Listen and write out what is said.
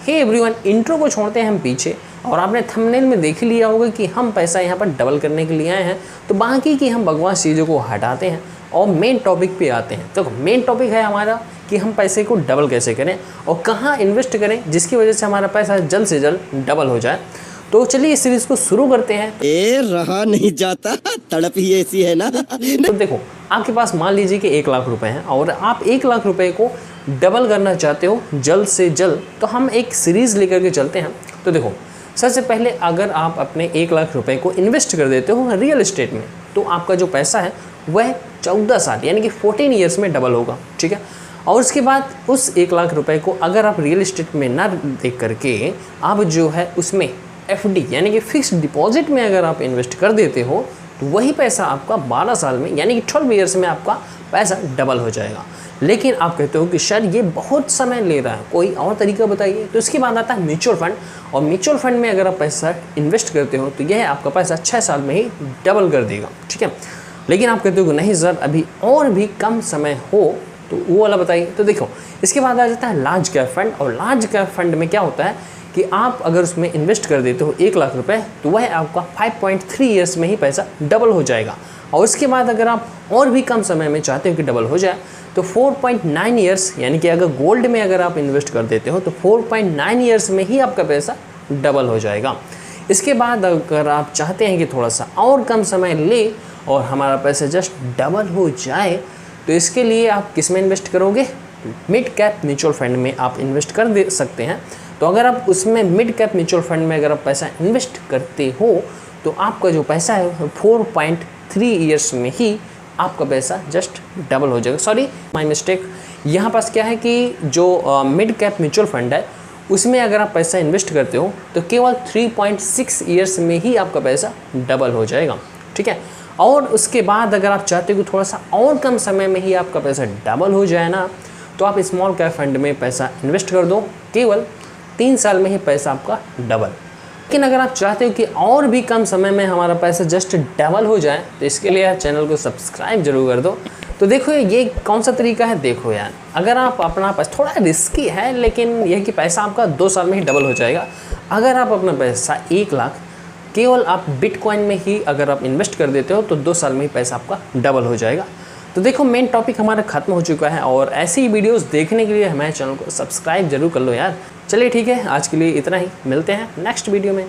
Hey everyone, intro को छोड़ते हैं हम पीछे और आपने थंबनेल में देख लिया होगा कि हम पैसा यहाँ पर डबल करने के लिए आए हैं। तो बाकी की हम बकवास चीज़ों को हटाते हैं और मेन टॉपिक पे आते हैं। तो मेन टॉपिक है हमारा कि हम पैसे को डबल कैसे करें और कहाँ इन्वेस्ट करें जिसकी वजह से हमारा पैसा जल्द से जल्द डबल हो जाए। तो चलिए इस सीरीज़ को शुरू करते हैं। रहा नहीं जाता, तड़प ही ऐसी है ना। तो देखो, आपके पास मान लीजिए कि 1 लाख रुपए हैं और आप 1 लाख रुपए को डबल करना चाहते हो जल्द से जल्द, तो हम एक सीरीज़ लेकर के चलते हैं। तो देखो, सबसे पहले अगर आप अपने 1 लाख रुपए को इन्वेस्ट कर देते हो रियल एस्टेट में, तो आपका जो पैसा है वह 14 साल यानी कि 14 ईयर्स में डबल होगा। ठीक है, और उसके बाद उस 1 लाख रुपए को अगर आप रियल एस्टेट में ना देख करके आप जो है उसमें FD यानी कि फिक्स्ड डिपॉजिट में अगर आप इन्वेस्ट कर देते हो, तो वही पैसा आपका 12 साल में यानी कि 12 ईयर्स में आपका पैसा डबल हो जाएगा। लेकिन आप कहते हो कि सर ये बहुत समय ले रहा है, कोई और तरीका बताइए। तो इसके बाद आता है म्यूचुअल फंड, और म्यूचुअल फंड में अगर आप पैसा इन्वेस्ट करते हो तो यह आपका पैसा 6 साल में ही डबल कर देगा। ठीक है, लेकिन आप कहते हो कि नहीं सर अभी और भी कम समय हो, तो वो वाला बताइए। तो देखो, इसके बाद आ जाता है लार्ज कैप फंड, और लार्ज कैप फंड में क्या होता है कि आप अगर उसमें इन्वेस्ट कर देते हो 1 लाख रुपए, तो वह आपका 5.3 ईयर्स में ही पैसा डबल हो जाएगा। और उसके बाद अगर आप और भी कम समय में चाहते हो कि डबल हो जाए, तो 4.9 ईयर्स यानी कि अगर गोल्ड में अगर आप इन्वेस्ट कर देते हो तो 4.9 ईयर्स में ही आपका पैसा डबल हो जाएगा। इसके बाद अगर आप चाहते हैं कि थोड़ा सा और कम समय ले और हमारा पैसा जस्ट डबल हो जाए, तो इसके लिए आप किस में इन्वेस्ट करोगे? मिड कैप म्यूचुअल फंड में आप इन्वेस्ट कर दे सकते हैं। तो अगर आप उसमें मिड कैप म्यूचुअल फंड में अगर आप पैसा इन्वेस्ट करते हो, तो आपका जो पैसा है 4.3 ईयर्स में ही आपका पैसा जस्ट डबल हो जाएगा। Sorry, my mistake. यहाँ पास क्या है कि जो मिड कैप म्यूचुअल फंड है उसमें अगर आप पैसा इन्वेस्ट करते हो तो केवल 3.6 ईयर्स में ही आपका पैसा डबल हो जाएगा। ठीक है, और उसके बाद अगर आप चाहते हो कि थोड़ा सा और कम समय में ही आपका पैसा डबल हो जाए ना, तो आप स्मॉल कैप फंड में पैसा इन्वेस्ट कर दो, केवल 3 साल में ही पैसा आपका डबल। लेकिन अगर आप चाहते हो कि और भी कम समय में हमारा पैसा जस्ट डबल हो जाए, तो इसके लिए यार चैनल को सब्सक्राइब जरूर कर दो। तो देखो ये कौन सा तरीका है। देखो यार, अगर आप अपना पैसा, थोड़ा रिस्की है लेकिन यह कि पैसा आपका 2 साल में ही डबल हो जाएगा। अगर आप अपना पैसा 1 लाख केवल आप बिटकॉइन में ही अगर आप इन्वेस्ट कर देते हो, तो 2 साल में ही पैसा आपका डबल हो जाएगा। तो देखो, मेन टॉपिक हमारा खत्म हो चुका है, और ऐसी ही वीडियोस देखने के लिए हमारे चैनल को सब्सक्राइब जरूर कर लो यार। चलिए ठीक है, आज के लिए इतना ही, मिलते हैं नेक्स्ट वीडियो में।